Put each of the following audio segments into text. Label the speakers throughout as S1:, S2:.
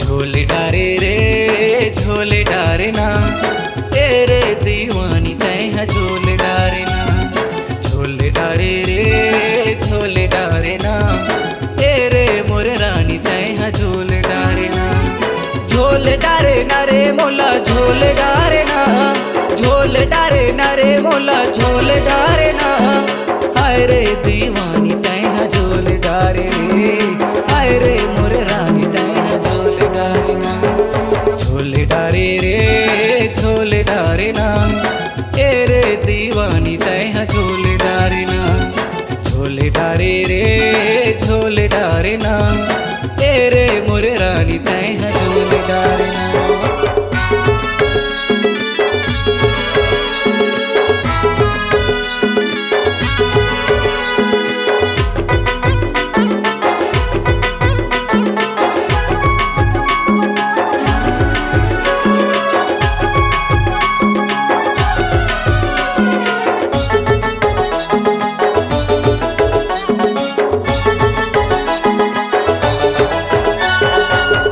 S1: झोले डारे रे झोले डारे ना तेरे दीवानी तैं झोले डारे ना। झोले डारे रे झोले डारे ना तेरे मोरे रानी तैं झोले डारे ना। झोले डारे ना रे मोला झोले डारे ना। झोले डारे ना रे मोला झोले डारे ना। हाय रे दीवानी तैं झोले डारे रे। हाय रे मोरे रानी तैं झोले डारे ना। झोले डारे रे झोले डारे ना तेरे दीवानी तैं झोले डारे ना। झोले डारे रे झोले डारे ना तेरे मोरे रानी तैं झोले डारे ना।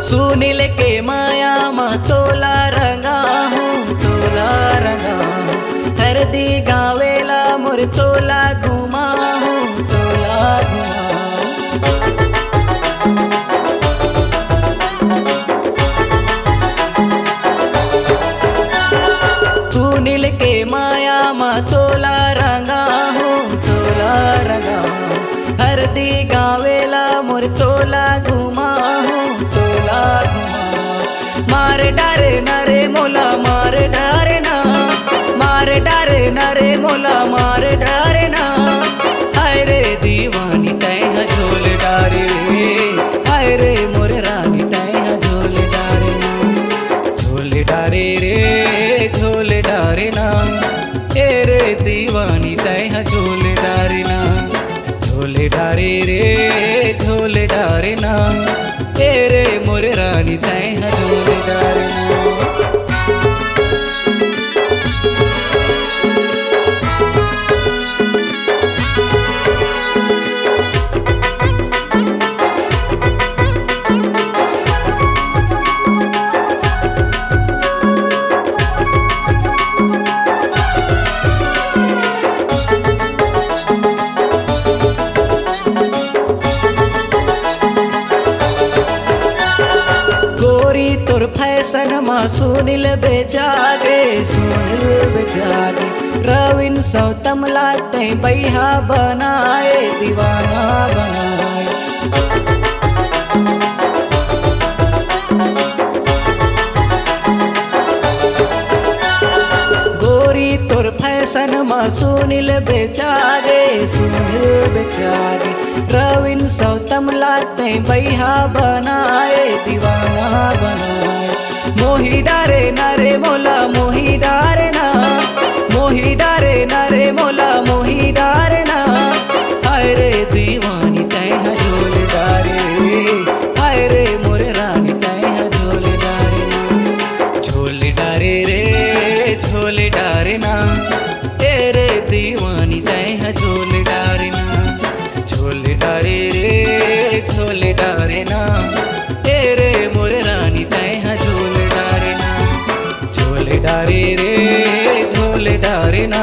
S1: सुनील के माया मा तोला रंगा हूँ तोला रंगा हूँ। हरदी गावेला मोर तोला घुमा हूँ तोला घुमा हूँ। सुनील के माया मा तोला रंगा हूँ तोला रंगा हूँ। हरदी गावेला मोर तोला घुमा हूँ मारे डारे ना रे मोला मारे डारे ना। मारे डारे ना रे मोला मारे डारे ना। हाय रे दीवानी तैं झोले डारे रे। हाय रे मोरे रानी तैं झोले डारे ना। झोले डारे रे झोले डारे ना तेरे दीवानी तैं झोले डारे ना। झोले डारे रे झोले डारे ना तेरे मोरे रानी तैं झोले डारे ना। तोर फैशन मा सुनील बेचागे सुनील बेचागे। रविन सौतमला तैं बैहा बनाए दीवाना बनाए। गोरी तोर फैशन मा सुनील बेचागे सुनील बेचागे। रविन सौतमला तैं बैहा बनाए दीवाना बनाए। मोही डारे ना रे मोला मोही डारे ना। मोही डारे ना रे मोला मोही डारे ना। हाय रे दीवानी तैं झोले डारे रे। हाय रे मोरे रानी तैं झोले डारे ना। झोले डारे रे झोले डारे ना तेरे दीवानी तैं झोले डारे ना। झोले डारे रे झोले डारे ना तेरे मोरे रानी तैं झोले डारे ना। झोले डारे रे झोले डारे ना